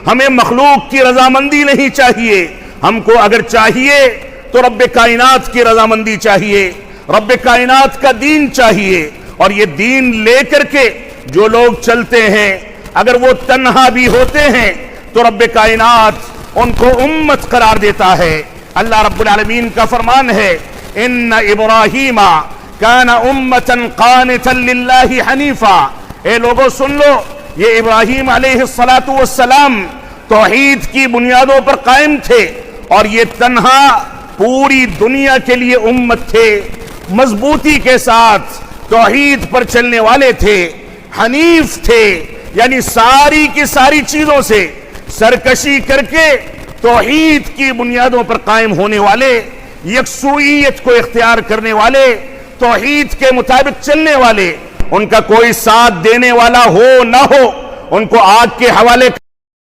ہمیں مخلوق کی رضامندی نہیں چاہیے، ہم کو اگر چاہیے تو رب کائنات کی رضامندی چاہیے، رب کائنات کا دین چاہیے۔ اور یہ دین لے کر کے جو لوگ چلتے ہیں اگر وہ تنہا بھی ہوتے ہیں تو رب کائنات ان کو امت قرار دیتا ہے۔ اللہ رب العالمین کا فرمان ہے ان ابراہیم کان امتا قانتا للہ حنیفا۔ اے لوگوں سن لو، یہ ابراہیم علیہ السلام توحید کی بنیادوں پر قائم تھے اور یہ تنہا پوری دنیا کے لیے امت تھے، مضبوطی کے ساتھ توحید پر چلنے والے تھے، حنیف تھے، یعنی ساری کی ساری چیزوں سے سرکشی کر کے توحید کی بنیادوں پر قائم ہونے والے، یکسوئیت کو اختیار کرنے والے، توحید کے مطابق چلنے والے۔ ان کا کوئی ساتھ دینے والا ہو نہ ہو، ان کو آگ کے حوالے